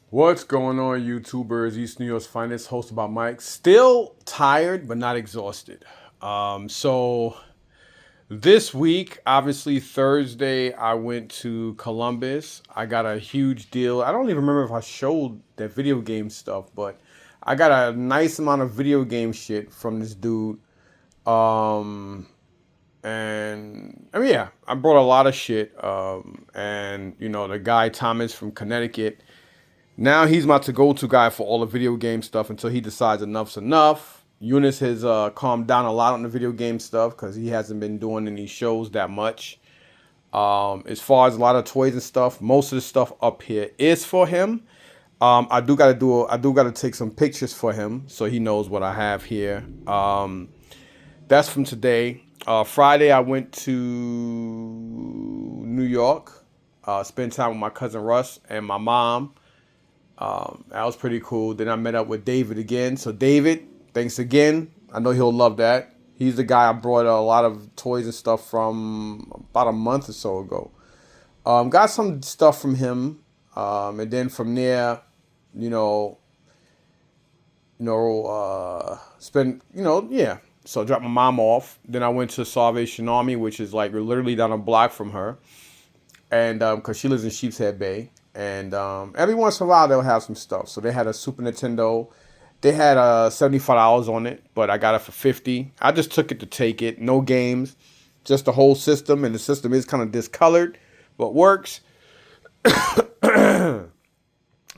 What's going on, YouTubers? East New York's finest, hosted by Mike. Still tired, but not exhausted. So this week, obviously Thursday, I went to Columbus. I got a huge deal. I don't even remember if I showed that video game stuff, but I got a nice amount of video game shit from this dude. Um, and I mean, yeah, I brought a lot of shit. And the guy Thomas from Connecticut. Now he's my to-go-to guy for all the video game stuff until he decides enough's enough. Eunice has calmed down a lot on the video game stuff because he hasn't been doing any shows that much. As far as a lot of toys and stuff, most of the stuff up here is for him. I do gotta take some pictures for him so he knows what I have here. That's from today. Friday I went to New York, spent time with my cousin Russ and my mom. That was pretty cool. Then I met up with David again. So David, thanks again. I know he'll love that. He's the guy I brought a lot of toys and stuff from about a month or so ago. Got some stuff from him, and then from there, you know, spent, yeah. So I dropped my mom off. Then I went to Salvation Army, which is like literally down a block from her, and because she lives in Sheepshead Bay, and every once in a while they'll have some stuff. So they had a Super Nintendo. They had $75 on it, but I got it for 50. I just took it to take it. No games, just the whole system, and the system is kind of discolored, but works. And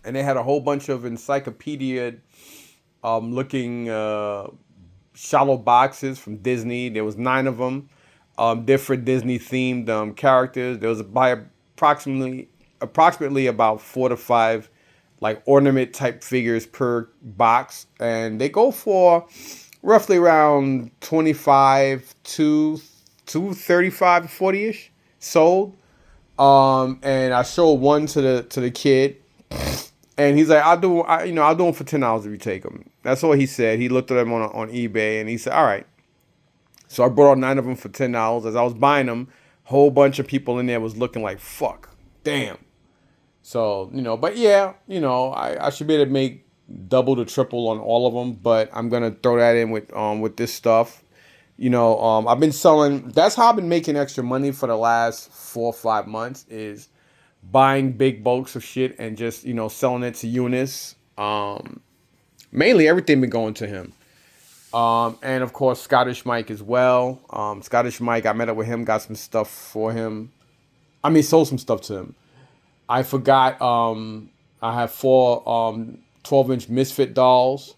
they had a whole bunch of encyclopedia looking shallow boxes from Disney. There was 9 of them, different Disney themed characters. There was by approximately about 4 to 5 like ornament type figures per box, and they go for roughly around 25 to 35 to 40 ish sold. And I showed one to the kid, and he's like, I'll do them for $10 if you take them. That's all he said. He looked at them on eBay, and he said, all right. So I brought out 9 of them for $10. As I was buying them, a whole bunch of people in there was looking like, fuck, damn. So, but yeah, I should be able to make double to triple on all of them, but I'm gonna throw that in with this stuff. I've been selling. That's how I've been making extra money for the last 4 or 5 months, is buying big bulks of shit and just selling it to Eunice. Mainly everything been going to him. And of course Scottish Mike as well. Scottish Mike, I met up with him, got some stuff for him. I mean, sold some stuff to him. I forgot. I have 4 12-inch Misfit dolls.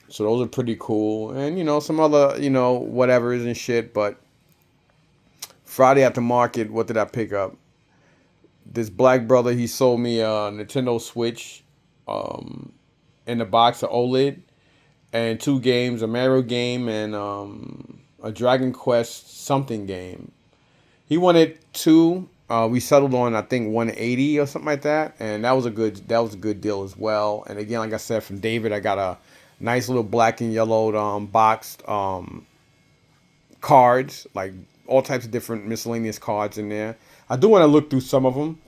So those are pretty cool. And some other whatevers and shit. But Friday at the market, what did I pick up? This black brother, he sold me a Nintendo Switch, in the box of OLED, and 2 games, a Mario game and a Dragon Quest something game. He wanted 2. We settled on, I think, 180 or something like that, and that was a good deal as well. And again, like I said, from David, I got a nice little black and yellowed boxed cards, like all types of different miscellaneous cards in there. I do want to look through some of them.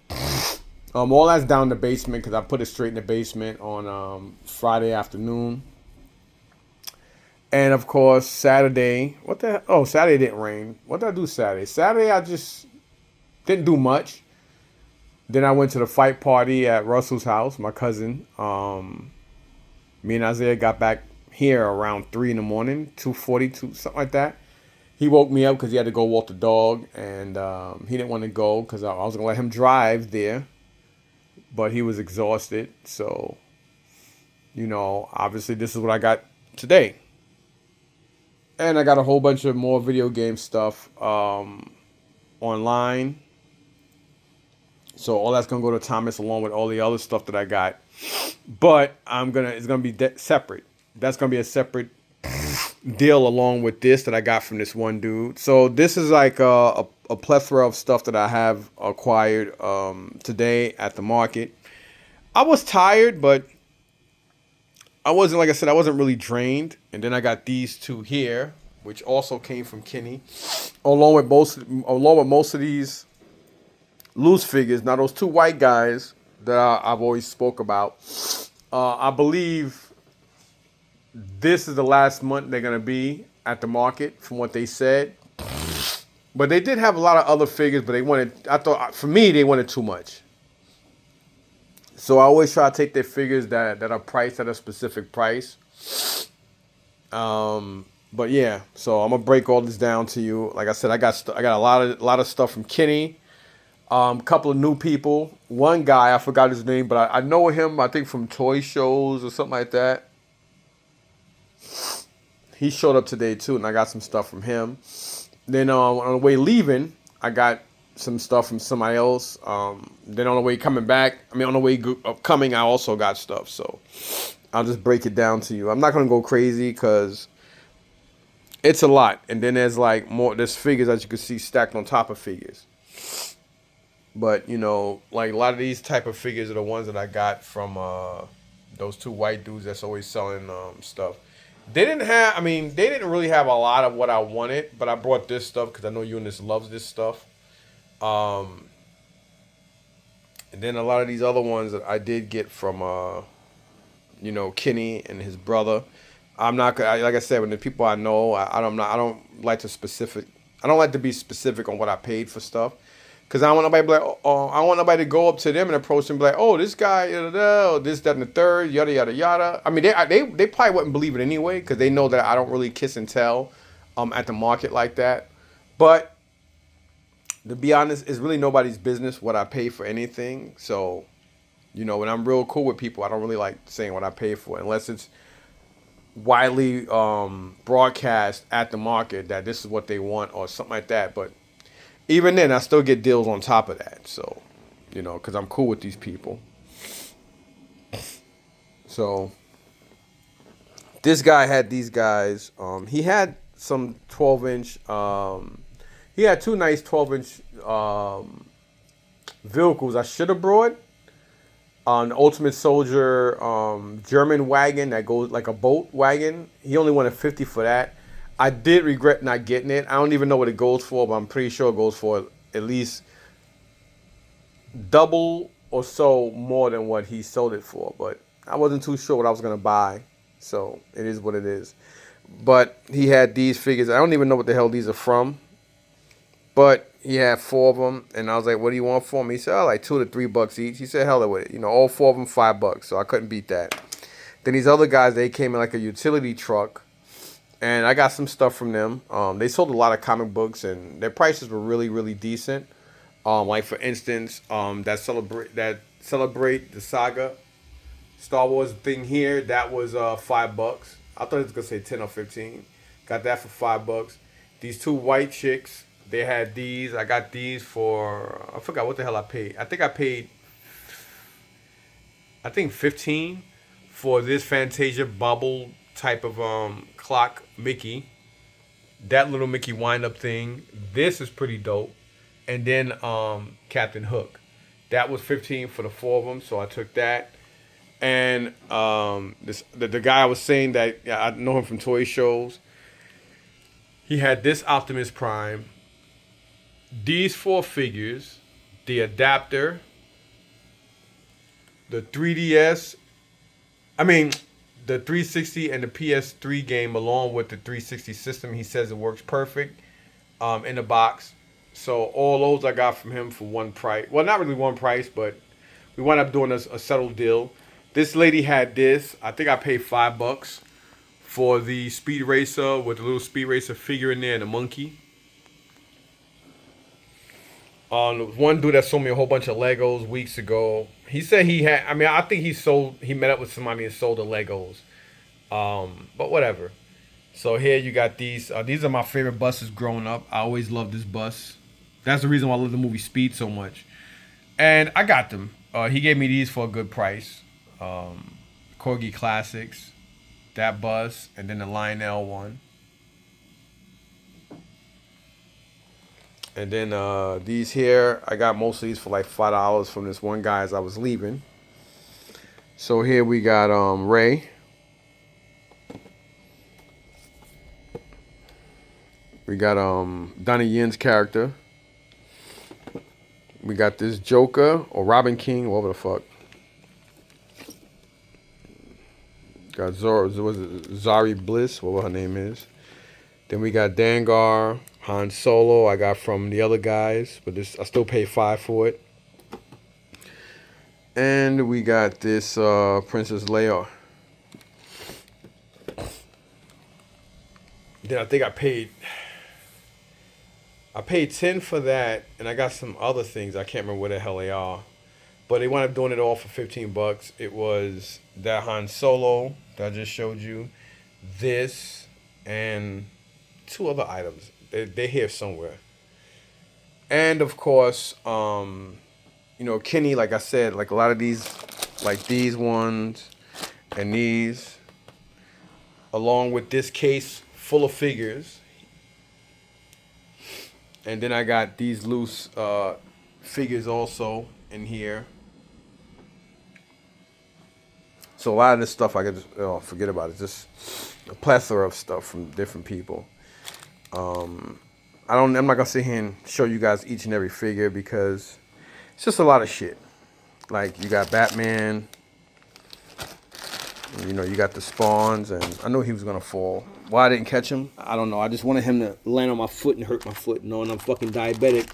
All that's down in the basement because I put it straight in the basement on Friday afternoon. And of course, Saturday. What the? Oh, Saturday didn't rain. What did I do Saturday? Saturday I just didn't do much. Then I went to the fight party at Russell's house, my cousin. Me and Isaiah got back here around 3 in the morning, 2:42, something like that. He woke me up because he had to go walk the dog, and he didn't want to go because I was gonna let him drive there, but he was exhausted. So, obviously this is what I got today, and I got a whole bunch of more video game stuff online. So all that's gonna go to Thomas along with all the other stuff that I got. But it's gonna be separate. That's gonna be a separate deal along with this that I got from this one dude. So this is like a plethora of stuff that I have acquired today at the market. I was tired, but I wasn't, like I said, I wasn't really drained. And then I got these 2 here, which also came from Kenny, along with most of these loose figures. Now those 2 white guys, that I've always spoke about. I believe this is the last month they're gonna be at the market, from what they said. But they did have a lot of other figures, but they wanted. I thought for me they wanted too much. So I always try to take their figures that are priced at a specific price. But yeah, so I'm gonna break all this down to you. Like I said, I got a lot of stuff from Kenny. A couple of new people. One guy, I forgot his name, but I know him. I think from toy shows or something like that. He showed up today too, and I got some stuff from him. Then on the way leaving, I got some stuff from somebody else. Then on the way coming back, on the way coming, I also got stuff. So I'll just break it down to you. I'm not gonna go crazy because it's a lot. And then there's like more. There's figures that you can see stacked on top of figures. But like a lot of these type of figures are the ones that I got from those two white dudes that's always selling stuff. They didn't really have a lot of what I wanted, but I brought this stuff because I know Eunice loves this stuff. And then a lot of these other ones that I did get from, Kenny and his brother. I'm not like I said, when the people I know, I don't like to be specific on what I paid for stuff. Cause I don't want nobody to be like, oh, I want nobody to go up to them and approach them and be like, oh, this guy, this, that, and the third, yada, yada, yada. They probably wouldn't believe it anyway, because they know that I don't really kiss and tell at the market like that. But to be honest, it's really nobody's business what I pay for anything. So, when I'm real cool with people, I don't really like saying what I pay for unless it's widely broadcast at the market that this is what they want or something like that. But even then, I still get deals on top of that. So, because I'm cool with these people. So, this guy had these guys. He had some 12-inch. He had two nice 12-inch vehicles I should have brought. An Ultimate Soldier German wagon that goes like a boat wagon. He only wanted $50 for that. I did regret not getting it. I don't even know what it goes for, but I'm pretty sure it goes for at least double or so more than what he sold it for. But I wasn't too sure what I was going to buy. So it is what it is. But he had these figures. I don't even know what the hell these are from. But he had 4 of them. And I was like, what do you want for them? He said, like $2 to $3 each. He said, hell with it. All 4 of them, $5. So I couldn't beat that. Then these other guys, they came in like a utility truck. And I got some stuff from them. They sold a lot of comic books, and their prices were really, really decent. Like for instance, that celebrate the saga Star Wars thing here. That was $5. I thought it was gonna say 10 or 15. Got that for $5. These two white chicks, they had these. I got these for I forgot what the hell I paid. I think 15 for this Fantasia bubble type of clock Mickey. That little Mickey wind-up thing. This is pretty dope. And then Captain Hook. That was 15 for the 4 of them, so I took that. And the guy I was saying that I know him from toy shows. He had this Optimus Prime, these 4 figures, the adapter, the 3DS. The 360 and the PS3 game, along with the 360 system. He says it works perfect in the box. So all those I got from him for one price. Well, not really one price, but we wound up doing a settled deal. This lady had this. I think I paid $5 for the Speed Racer with the little Speed Racer figure in there and the monkey. One dude that sold me a whole bunch of Legos weeks ago. He said he had. I think he met up with somebody and sold the Legos. But whatever. So here you got these. These are my favorite buses growing up. I always loved this bus. That's the reason why I love the movie Speed so much. And I got them. He gave me these for a good price. Corgi Classics, that bus, and then the Lionel one. And then these here, I got most of these for like $5 from this one guy as I was leaving. So here we got Ray. We got Donnie Yin's character. We got this Joker or Robin King, whatever the fuck. Got Zora, was it Zari Bliss, what her name is. Then we got Dangar, Han Solo. I got from the other guys, but this I still pay $5 for it. And we got this Princess Leia. Then I think I paid $10 for that, and I got some other things. I can't remember what the hell they are. But they wound up doing it all for $15. It was that Han Solo that I just showed you, this, and 2 other items. They're here somewhere. And of course, Kenny, like I said, like a lot of these, like these ones and these, along with this case full of figures. And then I got these loose figures also in here. So a lot of this stuff I could just forget about it. Just a plethora of stuff from different people. I'm not gonna sit here and show you guys each and every figure because it's just a lot of shit. Like you got Batman, you got the Spawns, and I knew he was gonna fall. Why I didn't catch him, I don't know. I just wanted him to land on my foot and hurt my foot, knowing I'm fucking diabetic.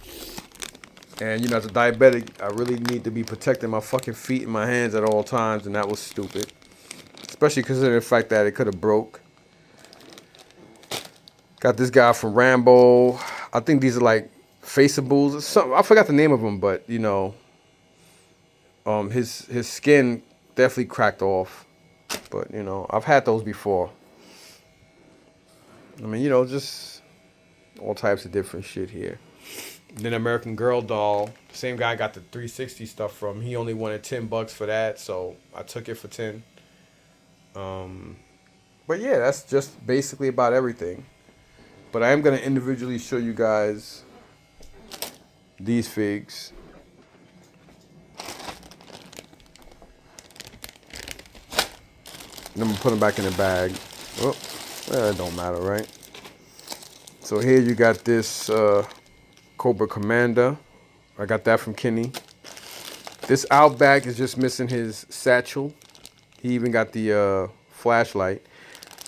And as a diabetic, I really need to be protecting my fucking feet and my hands at all times, and that was stupid. Especially considering the fact that it could have broke. Got this guy from Rambo. I think these are like faceables or something. I forgot the name of them, but his skin definitely cracked off. But I've had those before. I mean, just all types of different shit here. Then American Girl doll. Same guy I got the 360 stuff from. He only wanted $10 for that, so I took it for 10. But yeah, that's just basically about everything. But I am gonna individually show you guys these figs. And I'm gonna put them back in the bag. Oh, well, it don't matter, right? So here you got this Cobra Commander. I got that from Kenny. This Outback is just missing his satchel. He even got the flashlight.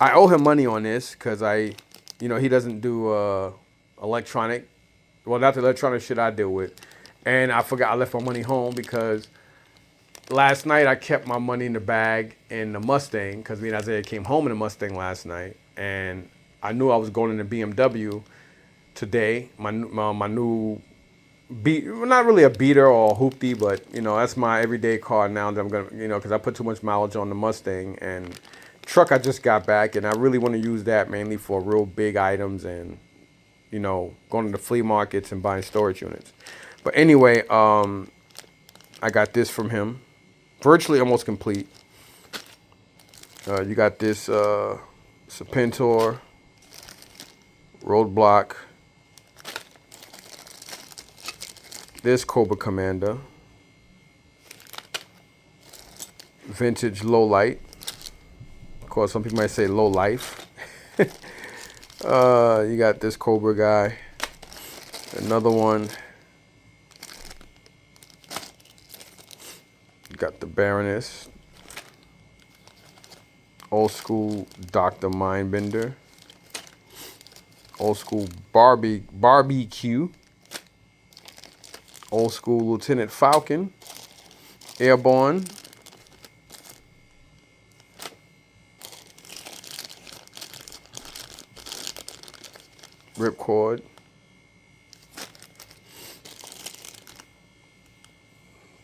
I owe him money on this because he doesn't do electronic. Well, not the electronic shit I deal with. And I forgot I left my money home because last night I kept my money in the bag in the Mustang because me and Isaiah came home in the Mustang last night. And I knew I was going in the BMW today. My new not really a beater or a hoopty, but that's my everyday car now that I'm gonna because I put too much mileage on the Mustang, and truck I just got back, and I really want to use that mainly for real big items and going to the flea markets and buying storage units. But anyway, I got this from him, virtually almost complete. You got this Serpentor, Roadblock, this Cobra Commander, vintage low light. Of course, some people might say low life. You got this Cobra guy, another one. You got the Baroness, old school Dr. Mindbender, old school Barbecue, old school Lieutenant Falcon, Airborne, Ripcord,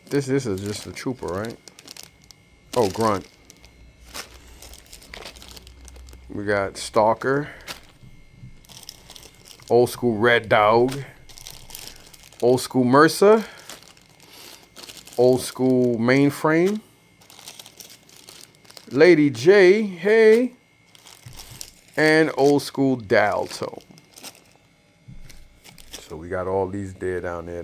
this is just a trooper, right? Oh, Grunt. We got Stalker, old school Red Dog, old school Mercer, old school Mainframe, Lady J, hey, and old school Dalto. So we got all these there, down there.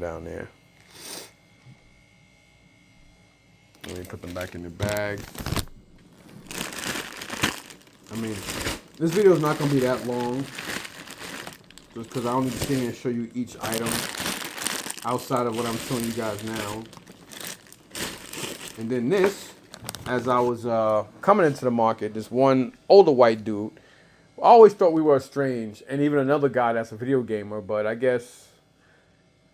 Let me put them back in the bag. I mean, this video is not going to be that long, just because I don't need to sit here and show you each item outside of what I'm showing you guys now. And then this as I was coming into the market, this one older white dude. I always thought we were estranged, and even another guy that's a video gamer. But I guess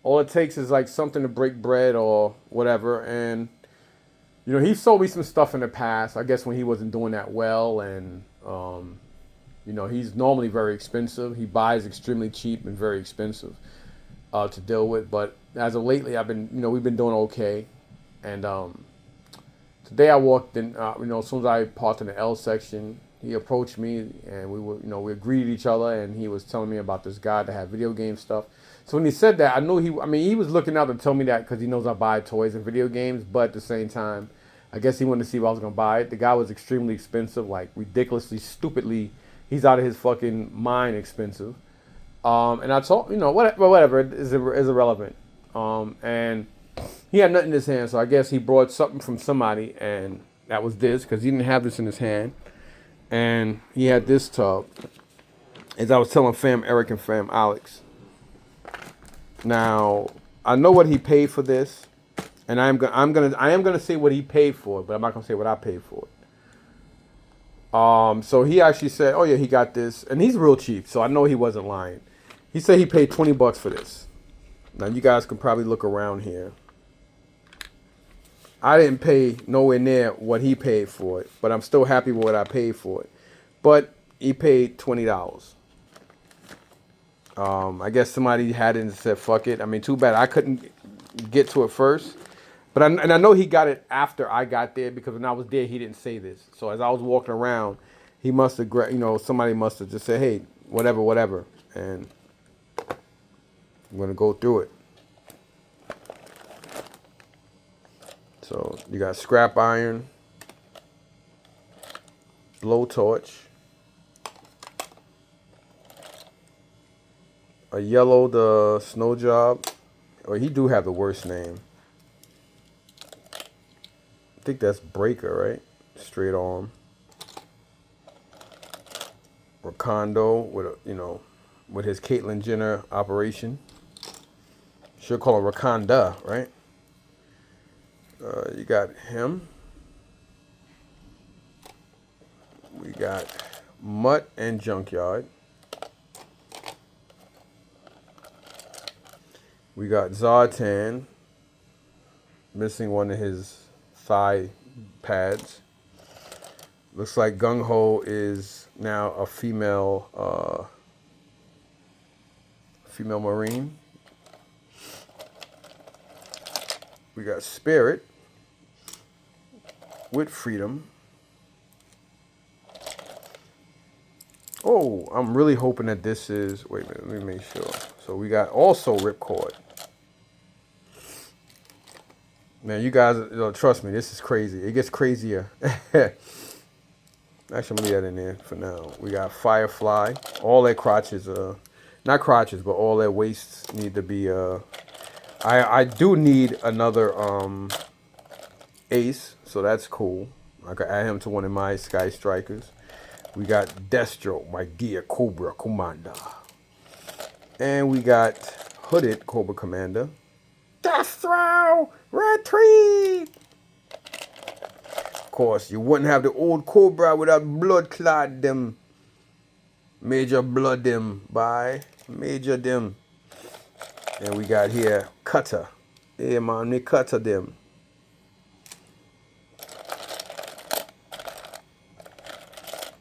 all it takes is like something to break bread or whatever. And he sold me some stuff in the past. I guess when he wasn't doing that well, and he's normally very expensive. He buys extremely cheap and very expensive to deal with. But as of lately, we've been doing okay. And today I walked in, as soon as I parked in the L section, he approached me and we agreed each other, and he was telling me about this guy that had video game stuff. So when he said that, I knew he was looking out to tell me that because he knows I buy toys and video games, but at the same time, I guess he wanted to see if I was going to buy it. The guy was extremely expensive, like ridiculously, stupidly, he's out of his fucking mind expensive. And I told, whatever, is irrelevant. And he had nothing in his hand, so I guess he brought something from somebody, and that was this, because he didn't have this in his hand. And he had this tub, as I was telling Fam Eric and Fam Alex. Now, I know what he paid for this, and I am gonna say what he paid for it, but I'm not gonna say what I paid for it. So he actually said, "Oh yeah, he got this," and he's real cheap, so I know he wasn't lying. He said he paid $20 for this. Now you guys can probably look around here. I didn't pay nowhere near what he paid for it, but I'm still happy with what I paid for it. But he paid $20. I guess somebody had it and said, "Fuck it." I mean, too bad I couldn't get to it first. But I know he got it after I got there, because when I was there, he didn't say this. So as I was walking around, he must have, somebody must have just said, "Hey, whatever," and I'm gonna go through it. So you got scrap iron, blowtorch, a yellow the snow job. Or he do have the worst name. I think that's Breaker, right? Straight arm. Rakondo with his Caitlyn Jenner operation. Should call him Rakonda, right? You got him. We got Mutt and Junkyard. We got Zartan, missing one of his thigh pads. Looks like Gung Ho is now a female Marine. We got Spirit with Freedom. Oh, I'm really hoping that this is, wait a minute, let me make sure. So we got also Ripcord. Man, you guys, trust me, this is crazy. It gets crazier. Actually, I'm gonna leave that in there for now. We got Firefly. All their crotches, not crotches, but all their waists need to be, I do need another Ace, so that's cool. I could add him to one of my Sky Strikers. We got Destro, my dear Cobra Commander. And we got Hooded Cobra Commander. Destro, retreat! Of course, you wouldn't have the old Cobra without blood clot them. Major blood them, by major them. And we got here Cutter. Yeah, man, they Cutter them.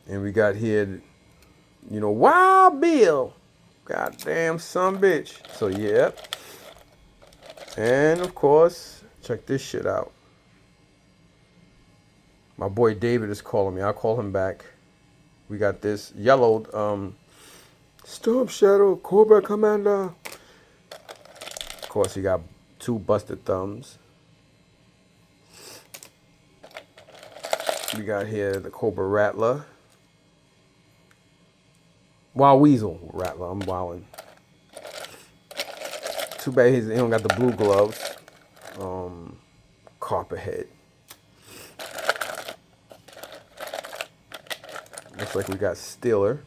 And we got here, Wild Bill. Goddamn son bitch. So, yeah. And, of course, check this shit out. My boy David is calling me. I'll call him back. We got this yellowed Storm Shadow Cobra Commander. Of course, he got 2 busted thumbs. We got here the Cobra Rattler. Wild Weasel Rattler. I'm wilding. Too bad he don't got the blue gloves. Copperhead. Looks like we got Steeler.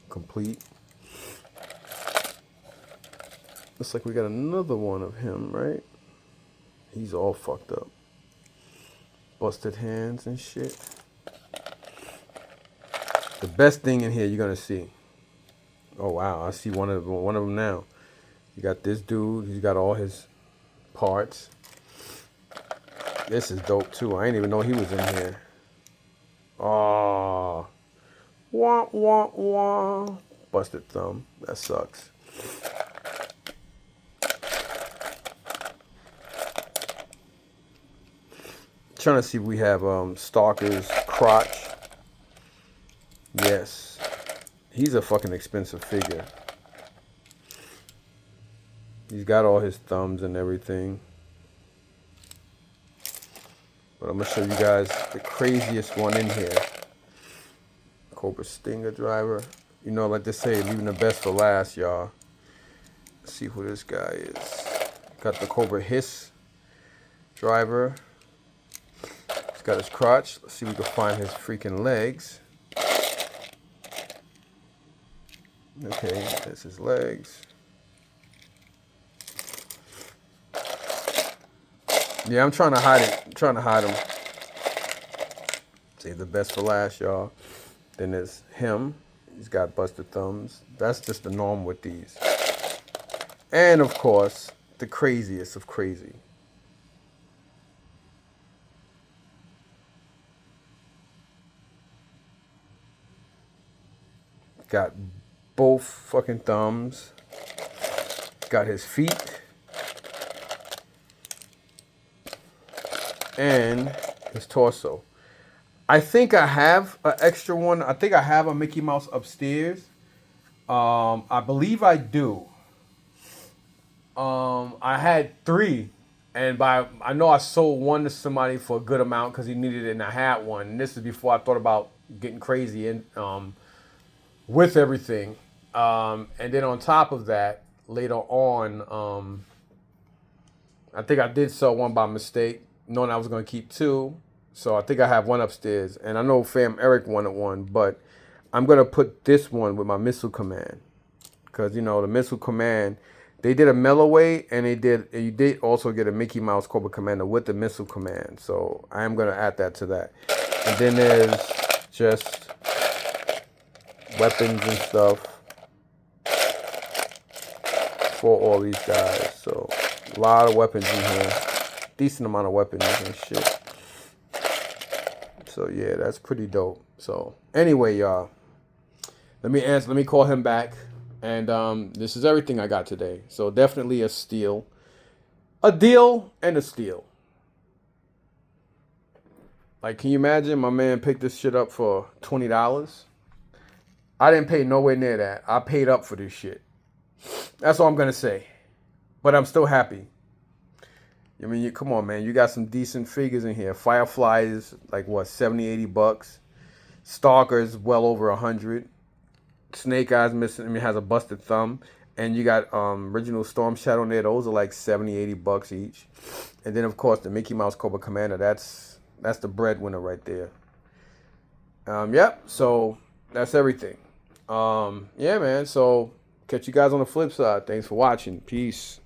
Complete. Looks like we got another one of him, right? He's all fucked up. Busted hands and shit. The best thing in here you're gonna see. Oh wow, I see one of them now. You got this dude. He's got all his parts. This is dope too. I didn't even know he was in here. Oh, wah wah wah. Busted thumb. That sucks. Trying to see if we have Stalker's crotch. Yes. He's a fucking expensive figure. He's got all his thumbs and everything. But I'm going to show you guys the craziest one in here. Cobra Stinger driver. You know, like they say, leaving the best for last, y'all. Let's see who this guy is. Got the Cobra Hiss driver. He's got his crotch. Let's see if we can find his freaking legs. Okay, that's his legs. Yeah, I'm trying to hide it. I'm trying to hide him. Save the best for last, y'all. Then there's him. He's got busted thumbs. That's just the norm with these. And of course, the craziest of crazy. Got both fucking thumbs. Got his feet. And his torso. I think I have an extra one. I think I have a Mickey Mouse upstairs. I believe I do. I had 3. And I know I sold one to somebody for a good amount because he needed it and I had one. And this is before I thought about getting crazy and with everything. And then on top of that, later on, I think I did sell one by mistake, knowing I was going to keep 2. So I think I have one upstairs. And I know Fam Eric wanted one, but I'm going to put this one with my Missile Command. Because, you know, the Missile Command, they did a Melloway, and you did also get a Mickey Mouse Cobra Commander with the Missile Command. So I am going to add that to that. And then there's just weapons and stuff for all these guys. So a lot of weapons in here. Decent amount of weapons and shit. So yeah, that's pretty dope. So anyway, y'all, let me call him back. And this is everything I got today. So definitely a steal. A deal and a steal. Like, can you imagine my man picked this shit up for $20? I didn't pay nowhere near that. I paid up for this shit. That's all I'm going to say. But I'm still happy. I mean, come on, man. You got some decent figures in here. Firefly is like, what, 70, 80 bucks. Stalker is well over 100. Snake Eyes missing. I mean, has a busted thumb. And you got original Storm Shadow in there. Those are like 70, 80 bucks each. And then, of course, the Mickey Mouse Cobra Commander. That's the breadwinner right there. Yep. So that's everything. Yeah, man. So catch you guys on the flip side. Thanks for watching. Peace.